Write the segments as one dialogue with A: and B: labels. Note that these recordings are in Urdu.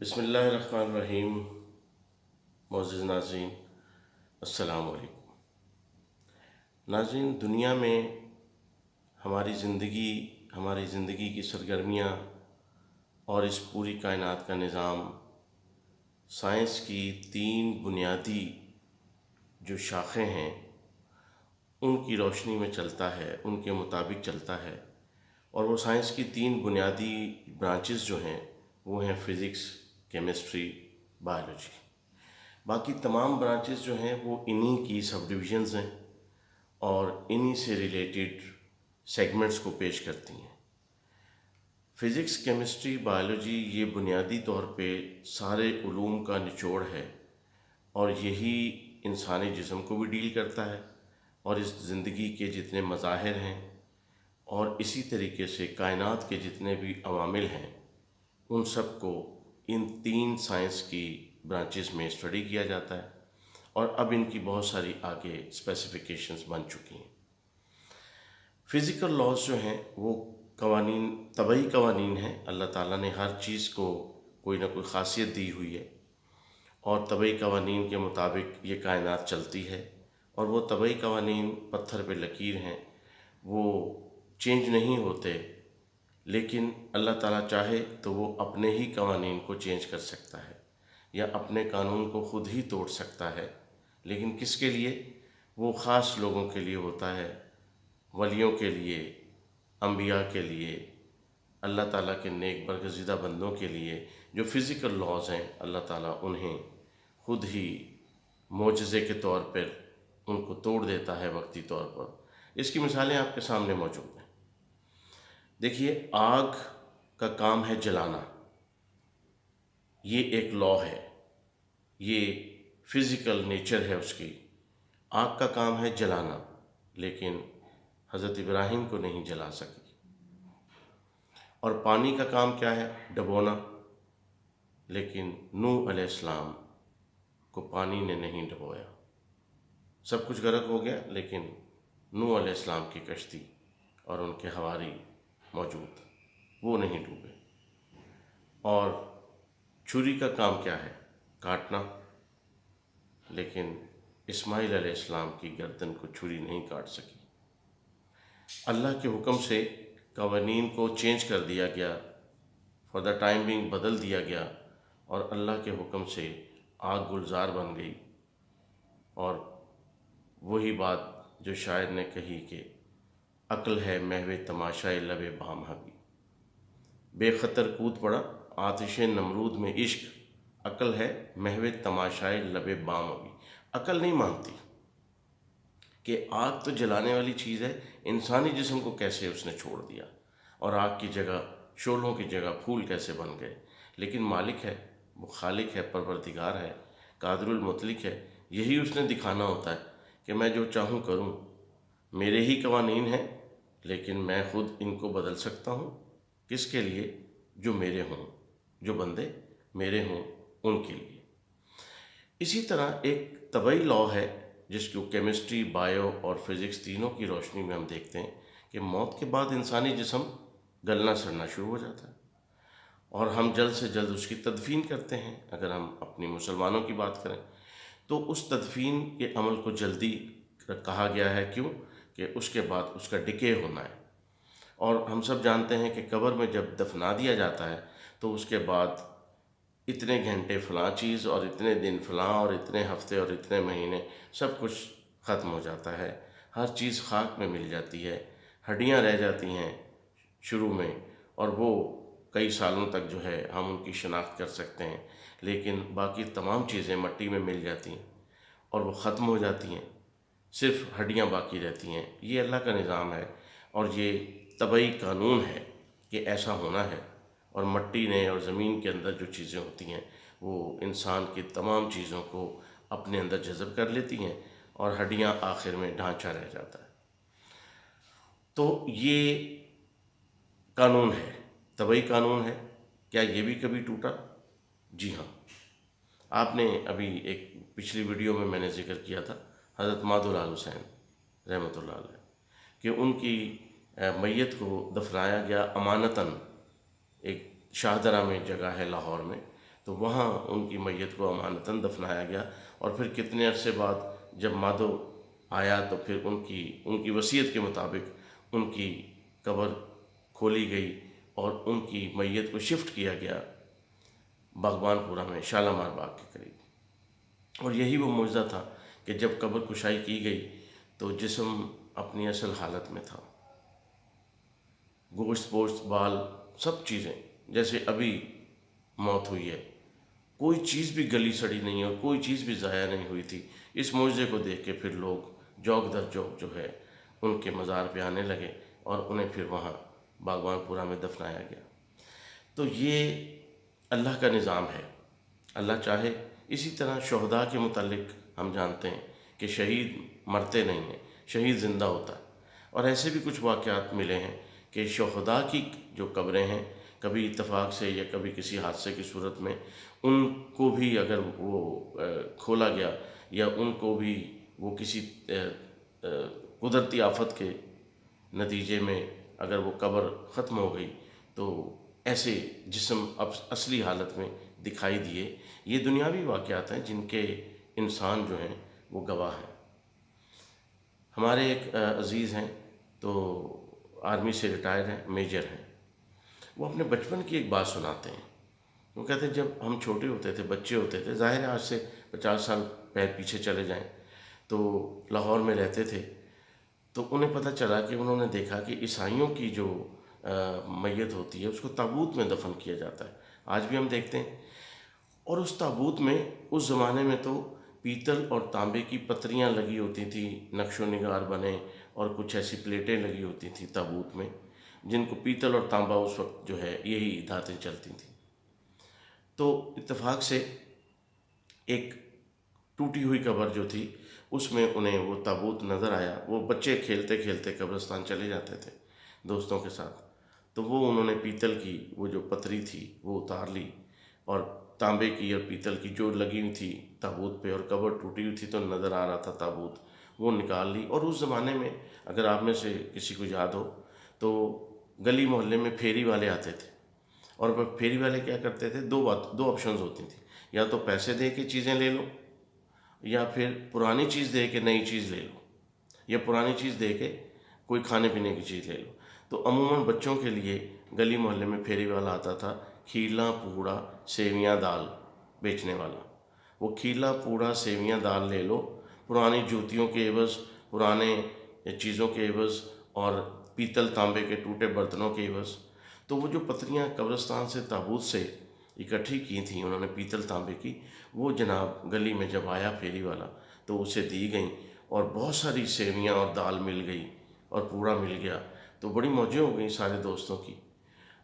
A: بسم اللہ الرحمن الرحیم۔ معزز ناظرین، السلام علیکم۔ ناظرین، دنیا میں ہماری زندگی کی سرگرمیاں اور اس پوری کائنات کا نظام سائنس کی تین بنیادی جو شاخیں ہیں ان کی روشنی میں چلتا ہے، ان کے مطابق چلتا ہے۔ اور وہ سائنس کی تین بنیادی برانچز جو ہیں وہ ہیں فزکس، کیمسٹری، بایولوجی۔ باقی تمام برانچز جو ہیں وہ انہی کی سب ڈویژنز ہیں اور انہی سے ریلیٹڈ سیگمنٹس کو پیش کرتی ہیں۔ فزکس، کیمسٹری، بایولوجی یہ بنیادی طور پہ سارے علوم کا نچوڑ ہے، اور یہی انسانی جسم کو بھی ڈیل کرتا ہے اور اس زندگی کے جتنے مظاہر ہیں اور اسی طریقے سے کائنات کے جتنے بھی عوامل ہیں ان سب کو ان تین سائنس کی برانچز میں اسٹڈی کیا جاتا ہے، اور اب ان کی بہت ساری آگے اسپیسیفیکیشنز بن چکی ہیں۔ فزیکل لاز جو ہیں وہ قوانین، طبعی قوانین ہیں۔ اللہ تعالیٰ نے ہر چیز کو کوئی نہ کوئی خاصیت دی ہوئی ہے، اور طبعی قوانین کے مطابق یہ کائنات چلتی ہے، اور وہ طبعی قوانین پتھر پہ لکیر ہیں، وہ چینج نہیں ہوتے، لیکن اللہ تعالیٰ چاہے تو وہ اپنے ہی قوانین کو چینج کر سکتا ہے یا اپنے قانون کو خود ہی توڑ سکتا ہے، لیکن کس کے لیے؟ وہ خاص لوگوں کے لیے ہوتا ہے، ولیوں کے لیے، انبیاء کے لیے، اللہ تعالیٰ کے نیک برگزیدہ بندوں کے لیے۔ جو فزیکل لاز ہیں اللہ تعالیٰ انہیں خود ہی معجزے کے طور پر ان کو توڑ دیتا ہے وقتی طور پر۔ اس کی مثالیں آپ کے سامنے موجود ہیں۔ دیکھیے، آگ کا کام ہے جلانا، یہ ایک لا ہے، یہ فزیکل نیچر ہے اس کی۔ آگ کا کام ہے جلانا، لیکن حضرت ابراہیم کو نہیں جلا سکی۔ اور پانی کا کام کیا ہے؟ ڈبونا، لیکن نوح علیہ السلام کو پانی نے نہیں ڈبویا۔ سب کچھ غرق ہو گیا، لیکن نوح علیہ السلام کی کشتی اور ان کے حواری موجود، وہ نہیں ڈوبے۔ اور چھری کا کام کیا ہے؟ کاٹنا، لیکن اسماعیل علیہ السلام کی گردن کو چھری نہیں کاٹ سکی۔ اللہ کے حکم سے قوانین کو چینج کر دیا گیا، فار دا ٹائم بینگ بدل دیا گیا، اور اللہ کے حکم سے آگ گلزار بن گئی۔ اور وہی بات جو شاعر نے کہی کہ عقل ہے محو تماشائے لب بام حبی، بے خطر کود پڑا آتش نمرود میں عشق، عقل ہے محو تماشائے لب بام ابھی۔ عقل نہیں مانتی کہ آگ تو جلانے والی چیز ہے، انسانی جسم کو کیسے اس نے چھوڑ دیا، اور آگ کی جگہ، شعلوں کی جگہ پھول کیسے بن گئے۔ لیکن مالک ہے، وہ خالق ہے، پروردگار ہے، قادر المطلق ہے، یہی اس نے دکھانا ہوتا ہے کہ میں جو چاہوں کروں، میرے ہی قوانین ہیں، لیکن میں خود ان کو بدل سکتا ہوں۔ کس کے لیے؟ جو میرے ہوں، جو بندے میرے ہوں ان کے لیے۔ اسی طرح ایک طبعی لا ہے جس کو کیمسٹری، بایو اور فزکس تینوں کی روشنی میں ہم دیکھتے ہیں کہ موت کے بعد انسانی جسم گلنا سڑنا شروع ہو جاتا ہے، اور ہم جلد سے جلد اس کی تدفین کرتے ہیں۔ اگر ہم اپنی مسلمانوں کی بات کریں تو اس تدفین کے عمل کو جلدی کہا گیا ہے، کیوں کہ اس کے بعد اس کا ڈکے ہونا ہے۔ اور ہم سب جانتے ہیں کہ قبر میں جب دفنا دیا جاتا ہے تو اس کے بعد اتنے گھنٹے فلاں چیز، اور اتنے دن فلاں، اور اتنے ہفتے اور اتنے مہینے، سب کچھ ختم ہو جاتا ہے، ہر چیز خاک میں مل جاتی ہے، ہڈیاں رہ جاتی ہیں شروع میں، اور وہ کئی سالوں تک جو ہے ہم ان کی شناخت کر سکتے ہیں، لیکن باقی تمام چیزیں مٹی میں مل جاتی ہیں اور وہ ختم ہو جاتی ہیں، صرف ہڈیاں باقی رہتی ہیں۔ یہ اللہ کا نظام ہے، اور یہ طبعی قانون ہے کہ ایسا ہونا ہے، اور مٹی نے اور زمین کے اندر جو چیزیں ہوتی ہیں وہ انسان کی تمام چیزوں کو اپنے اندر جذب کر لیتی ہیں، اور ہڈیاں آخر میں ڈھانچہ رہ جاتا ہے۔ تو یہ قانون ہے، طبعی قانون ہے۔ کیا یہ بھی کبھی ٹوٹا؟ جی ہاں۔ آپ نے ابھی ایک پچھلی ویڈیو میں نے ذکر کیا تھا حضرت مادھولال حسین رحمۃ اللہ علیہ، کہ ان کی میت کو دفنایا گیا امانتاً ایک شاہدرہ میں جگہ ہے لاہور میں، تو وہاں ان کی میت کو امانتاً دفنایا گیا، اور پھر کتنے عرصے بعد جب مادو آیا تو پھر ان کی وصیت کے مطابق ان کی قبر کھولی گئی اور ان کی میت کو شفٹ کیا گیا باغبان پورہ میں شالامار باغ کے قریب۔ اور یہی وہ معجزہ تھا کہ جب قبر کشائی کی گئی تو جسم اپنی اصل حالت میں تھا، گوشت پوشت بال سب چیزیں جیسے ابھی موت ہوئی ہے، کوئی چیز بھی گلی سڑی نہیں اور کوئی چیز بھی ضائع نہیں ہوئی تھی۔ اس معجزے کو دیکھ کے پھر لوگ جوک در جوک جو ہے ان کے مزار پہ آنے لگے اور انہیں پھر وہاں باغبان پورہ میں دفنایا گیا۔ تو یہ اللہ کا نظام ہے، اللہ چاہے۔ اسی طرح شہداء کے متعلق ہم جانتے ہیں کہ شہید مرتے نہیں ہیں، شہید زندہ ہوتا ہے، اور ایسے بھی کچھ واقعات ملے ہیں کہ شہداء کی جو قبریں ہیں کبھی اتفاق سے یا کبھی کسی حادثے کی صورت میں ان کو بھی اگر وہ کھولا گیا یا ان کو بھی وہ کسی قدرتی آفت کے نتیجے میں اگر وہ قبر ختم ہو گئی تو ایسے جسم اب اصلی حالت میں دکھائی دیے۔ یہ دنیاوی واقعات ہیں جن کے انسان جو ہیں وہ گواہ ہیں۔ ہمارے ایک عزیز ہیں تو آرمی سے ریٹائر ہیں، میجر ہیں، وہ اپنے بچپن کی ایک بات سناتے ہیں۔ وہ کہتے ہیں جب ہم چھوٹے ہوتے تھے، بچے ہوتے تھے، ظاہر ہے آج سے 50 سال پیچھے چلے جائیں، تو لاہور میں رہتے تھے، تو انہیں پتہ چلا کہ انہوں نے دیکھا کہ عیسائیوں کی جو میت ہوتی ہے اس کو تابوت میں دفن کیا جاتا ہے، آج بھی ہم دیکھتے ہیں۔ اور اس تابوت میں اس زمانے میں تو پیتل اور تانبے کی پتریاں لگی ہوتی تھیں، نقش و نگار بنے، اور کچھ ایسی پلیٹیں لگی ہوتی تھیں تابوت میں جن کو پیتل اور تانبا اس وقت جو ہے یہی دھاتیں چلتی تھیں۔ تو اتفاق سے ایک ٹوٹی ہوئی قبر جو تھی اس میں انہیں وہ تابوت نظر آیا۔ وہ بچے کھیلتے کھیلتے قبرستان چلے جاتے تھے دوستوں کے ساتھ، تو وہ انہوں نے پیتل کی وہ جو پتری تھی وہ اتار لی، اور تانبے کی اور پیتل کی جو لگی ہوئی تھی تابوت پہ، اور قبر ٹوٹی ہوئی تھی تو نظر آ رہا تھا تابوت، وہ نکال لی۔ اور اس زمانے میں اگر آپ میں سے کسی کو یاد ہو تو گلی محلے میں پھیری والے آتے تھے، اور وہ پھیری والے کیا کرتے تھے، دو آپشنز ہوتی تھیں، یا تو پیسے دے کے چیزیں لے لو، یا پھر پرانی چیز دے کے نئی چیز لے لو، یا پرانی چیز دے کے کوئی کھانے پینے کی چیز لے لو۔ تو عموماً بچوں کے لیے گلی محلے میں پھیری والا آتا تھا، کھیلا پوڑا سیویاں دال بیچنے والا۔ وہ کھیلا پوڑا سیویاں دال لے لو، پرانی جوتیوں کے عوض، پرانے چیزوں کے عوض، اور پیتل تانبے کے ٹوٹے برتنوں کے عوض۔ تو وہ جو پتریاں قبرستان سے تابوت سے اکٹھی کی تھیں انہوں نے پیتل تانبے کی، وہ جناب گلی میں جب آیا پھیری والا تو اسے دی گئیں، اور بہت ساری سیویاں اور دال مل گئی اور پوڑا مل گیا، تو بڑی موجیں ہو گئیں سارے دوستوں کی۔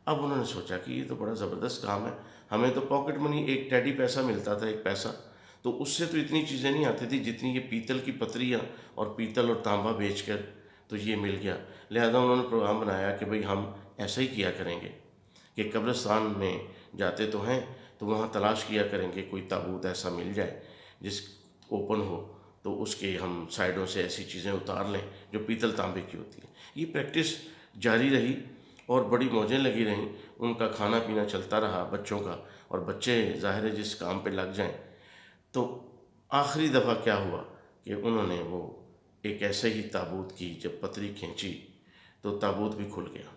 A: اب انہوں نے سوچا کہ یہ تو بڑا زبردست کام ہے، ہمیں تو پاکٹ منی ایک ٹیڈی پیسہ ملتا تھا، ایک پیسہ، تو اس سے تو اتنی چیزیں نہیں آتی تھی جتنی یہ پیتل کی پتریاں اور پیتل اور تانبا بیچ کر تو یہ مل گیا۔ لہذا انہوں نے پروگرام بنایا کہ بھئی ہم ایسا ہی کیا کریں گے کہ قبرستان میں جاتے تو ہیں تو وہاں تلاش کیا کریں گے کوئی تابوت ایسا مل جائے جس اوپن ہو، تو اس کے ہم سائڈوں سے ایسی چیزیں اتار لیں جو پیتل تانبے کی ہوتی ہیں۔ یہ پریکٹس جاری رہی اور بڑی موجیں لگی رہیں، ان کا کھانا پینا چلتا رہا بچوں کا، اور بچے ظاہر ہے جس کام پہ لگ جائیں۔ تو آخری دفعہ کیا ہوا کہ انہوں نے وہ ایک ایسے ہی تابوت کی جب پتری کھینچی تو تابوت بھی کھل گیا،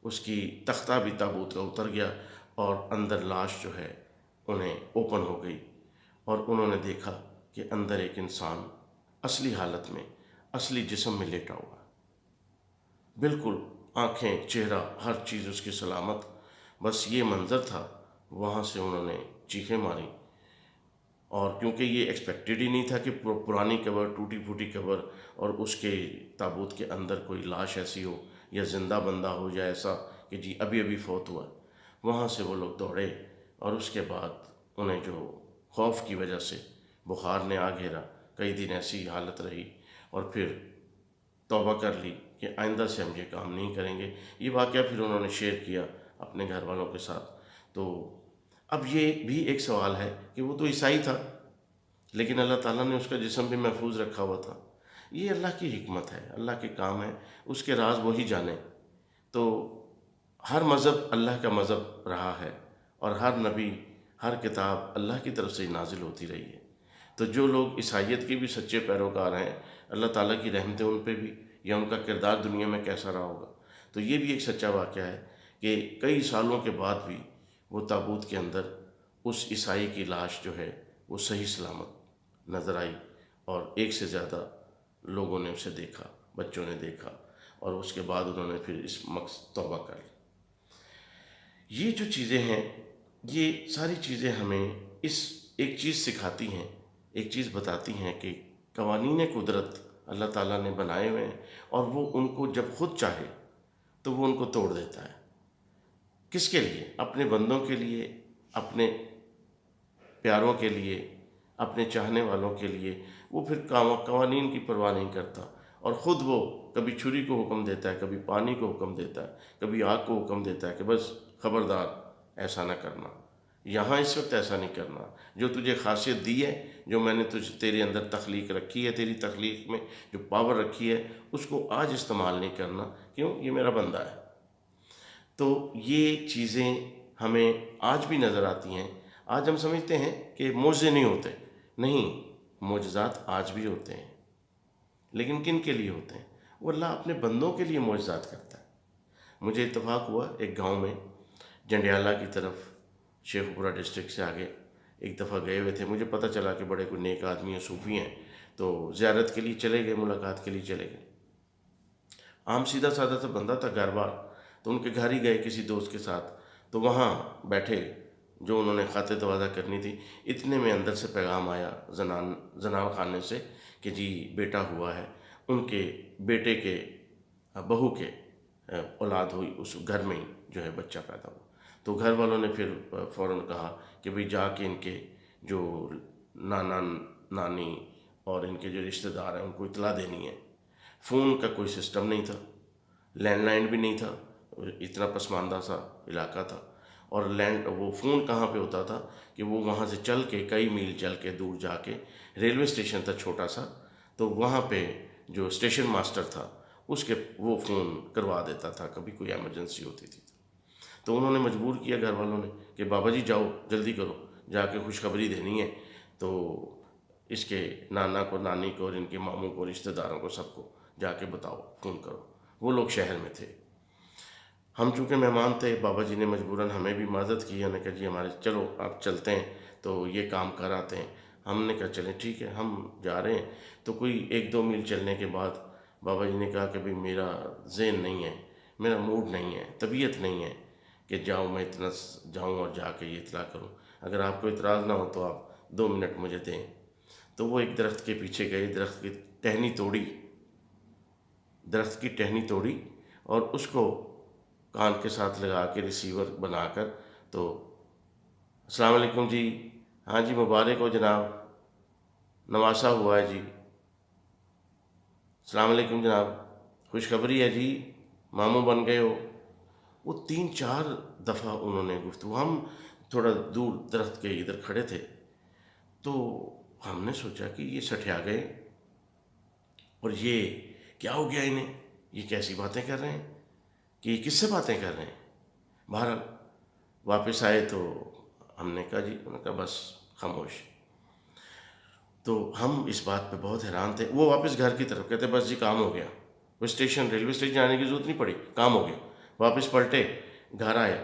A: اس کی تختہ بھی تابوت کا اتر گیا، اور اندر لاش جو ہے انہیں اوپن ہو گئی، اور انہوں نے دیکھا کہ اندر ایک انسان اصلی حالت میں اصلی جسم میں لیٹا ہوا، بالکل آنکھیں چہرہ ہر چیز اس کی سلامت۔ بس یہ منظر تھا، وہاں سے انہوں نے چیخیں ماری، اور کیونکہ یہ ایکسپیکٹڈ ہی نہیں تھا کہ پرانی قبر، ٹوٹی پھوٹی قبر، اور اس کے تابوت کے اندر کوئی لاش ایسی ہو یا زندہ بندہ ہو یا ایسا کہ جی ابھی ابھی فوت ہوا۔ وہاں سے وہ لوگ دوڑے، اور اس کے بعد انہیں جو خوف کی وجہ سے بخار نے آ گھیرا، کئی دن ایسی حالت رہی، اور پھر توبہ کر لی کہ آئندہ سے ہم یہ کام نہیں کریں گے۔ یہ واقعہ پھر انہوں نے شیئر کیا اپنے گھر والوں کے ساتھ۔ تو اب یہ بھی ایک سوال ہے کہ وہ تو عیسائی تھا لیکن اللہ تعالیٰ نے اس کا جسم بھی محفوظ رکھا ہوا تھا۔ یہ اللہ کی حکمت ہے، اللہ کے کام ہے، اس کے راز وہی جانے۔ تو ہر مذہب اللہ کا مذہب رہا ہے، اور ہر نبی، ہر کتاب اللہ کی طرف سے نازل ہوتی رہی ہے۔ تو جو لوگ عیسائیت کے بھی سچے پیروکار ہیں، اللہ تعالیٰ کی رحمتیں ان پہ بھی، یا ان کا کردار دنیا میں کیسا رہا ہوگا۔ تو یہ بھی ایک سچا واقعہ ہے کہ کئی سالوں کے بعد بھی وہ تابوت کے اندر اس عیسائی کی لاش جو ہے وہ صحیح سلامت نظر آئی، اور ایک سے زیادہ لوگوں نے اسے دیکھا، بچوں نے دیکھا، اور اس کے بعد انہوں نے پھر اس مقصد توبہ کر لی۔ یہ جو چیزیں ہیں، یہ ساری چیزیں ہمیں اس ایک چیز سکھاتی ہیں، ایک چیز بتاتی ہیں کہ قوانین قدرت اللہ تعالیٰ نے بنائے ہوئے ہیں، اور وہ ان کو جب خود چاہے تو وہ ان کو توڑ دیتا ہے۔ کس کے لیے؟ اپنے بندوں کے لیے، اپنے پیاروں کے لیے، اپنے چاہنے والوں کے لیے۔ وہ پھر قوانین کی پرواہ نہیں کرتا، اور خود وہ کبھی چھری کو حکم دیتا ہے، کبھی پانی کو حکم دیتا ہے، کبھی آگ کو حکم دیتا ہے کہ بس خبردار ایسا نہ کرنا، یہاں اس وقت ایسا نہیں کرنا۔ جو تجھے خاصیت دی ہے، جو میں نے تیرے اندر تخلیق رکھی ہے، تیری تخلیق میں جو پاور رکھی ہے، اس کو آج استعمال نہیں کرنا، کیوں؟ یہ میرا بندہ ہے۔ تو یہ چیزیں ہمیں آج بھی نظر آتی ہیں۔ آج ہم سمجھتے ہیں کہ معجزے نہیں ہوتے، نہیں، معجزات آج بھی ہوتے ہیں، لیکن کن کے لیے ہوتے ہیں؟ وہ اللہ اپنے بندوں کے لیے معجزات کرتا ہے۔ مجھے اتفاق ہوا ایک گاؤں میں، جنڈیالہ کی طرف، شیخ پورہ ڈسٹرکٹ سے آگے، ایک دفعہ گئے ہوئے تھے۔ مجھے پتہ چلا کہ بڑے کوئی نیک آدمی ہیں، صوفی ہیں، تو زیارت کے لیے چلے گئے، ملاقات کے لیے چلے گئے۔ عام سیدھا سادہ سا بندہ تھا، گھر بار، تو ان کے گھر ہی گئے کسی دوست کے ساتھ، تو وہاں بیٹھے، جو انہوں نے خاطر تواضع کرنی تھی، اتنے میں اندر سے پیغام آیا زنان خانے سے کہ جی بیٹا ہوا ہے۔ ان کے بیٹے کے بہو کے اولاد ہوئی، اس گھر میں ہی جو ہے بچہ پیدا ہوا۔ تو گھر والوں نے پھر فوراً کہا کہ بھئی جا کے ان کے جو نانا نانی اور ان کے جو رشتہ دار ہیں ان کو اطلاع دینی ہے۔ فون کا کوئی سسٹم نہیں تھا، لینڈ لائن بھی نہیں تھا، اتنا پسماندہ سا علاقہ تھا، اور وہ فون کہاں پہ ہوتا تھا کہ وہ وہاں سے چل کے، کئی میل چل کے دور جا کے، ریلوے اسٹیشن تھا چھوٹا سا، تو وہاں پہ جو اسٹیشن ماسٹر تھا اس کے وہ فون کروا دیتا تھا، کبھی کوئی ایمرجنسی ہوتی تھی۔ تو انہوں نے مجبور کیا گھر والوں نے کہ بابا جی جاؤ، جلدی کرو، جا کے خوشخبری دینی ہے، تو اس کے نانا کو، نانی کو، اور ان کے ماموں کو، رشتہ داروں کو، سب کو جا کے بتاؤ، فون کرو۔ وہ لوگ شہر میں تھے، ہم چونکہ مہمان تھے، بابا جی نے مجبوراً ہمیں بھی معذرت کی، انہوں نے کہا جی ہمارے چلو آپ چلتے ہیں، تو یہ کام کر آتے ہیں۔ ہم نے کہا چلیں ٹھیک ہے، ہم جا رہے ہیں۔ تو کوئی 1-2 میل چلنے کے بعد بابا جی نے کہا کہ بھئی میرا ذہن نہیں ہے، میرا موڈ نہیں ہے، طبیعت نہیں ہے کہ میں اتنا جاؤں اور جا کے یہ اطلاع کروں۔ اگر آپ کو اعتراض نہ ہو تو آپ 2 منٹ مجھے دیں۔ تو وہ ایک درخت کے پیچھے گئے، درخت کی ٹہنی توڑی، اور اس کو کان کے ساتھ لگا کے ریسیور بنا کر، تو السلام علیکم جی، ہاں جی مبارک ہو جناب، نواسا ہوا ہے جی، السلام علیکم جناب، خوشخبری ہے جی، ماموں بن گئے ہو۔ وہ 3-4 دفعہ انہوں نے گفتگو، ہم تھوڑا دور درخت کے ادھر کھڑے تھے، تو ہم نے سوچا کہ یہ سٹھیا گئے، اور یہ کیا ہو گیا انہیں، یہ کیسی باتیں کر رہے ہیں، کہ یہ کس سے باتیں کر رہے ہیں۔ بہرحال واپس آئے تو ہم نے کہا جی، انہوں نے کہا بس خاموش۔ تو ہم اس بات پہ بہت حیران تھے۔ وہ واپس گھر کی طرف کہتے بس جی کام ہو گیا، وہ ریلوے اسٹیشن جانے کی ضرورت نہیں پڑی، کام ہو گیا۔ واپس پلٹے، گھر آئے،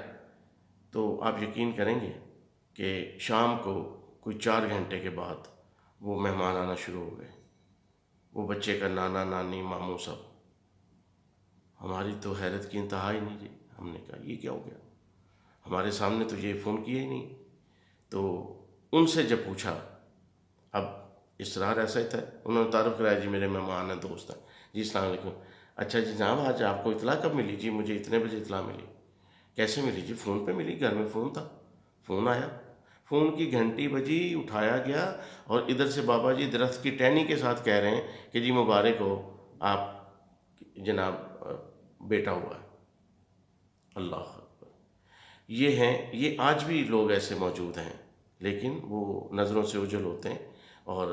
A: تو آپ یقین کریں گے کہ شام کو کوئی 4 گھنٹے کے بعد وہ مہمان آنا شروع ہو گئے، وہ بچے کا نانا نانی ماموں سب۔ ہماری تو حیرت کی انتہا ہی نہیں جی، ہم نے کہا یہ کیا ہو گیا، ہمارے سامنے تو یہ فون کیا ہی نہیں۔ تو ان سے جب پوچھا، اب اصرار ایسا ہی تھا، انہوں نے تعارف کرایا جی میرے مہمان ہیں، دوست ہیں جی، السلام علیکم۔ اچھا جی جناب، آج آپ کو اطلاع کب ملی؟ جی مجھے اتنے بجے اطلاع ملی۔ کیسے ملی؟ جی فون پہ ملی، گھر میں فون تھا، فون آیا، فون کی گھنٹی بجی، اٹھایا گیا، اور ادھر سے بابا جی درخت کی ٹہنی کے ساتھ کہہ رہے ہیں کہ جی مبارک ہو آپ جناب، بیٹا ہوا ہے۔ اللہ اکبر! یہ ہیں، یہ آج بھی لوگ ایسے موجود ہیں، لیکن وہ نظروں سے اوجھل ہوتے ہیں اور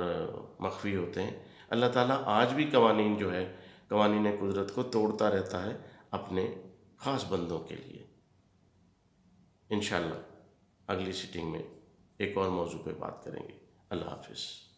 A: مخفی ہوتے ہیں۔ اللہ تعالیٰ آج بھی قوانین جو ہے، قوانین قدرت کو توڑتا رہتا ہے اپنے خاص بندوں کے لیے، انشاءاللہ۔ اگلی سیٹنگ میں ایک اور موضوع پہ بات کریں گے۔ اللہ حافظ۔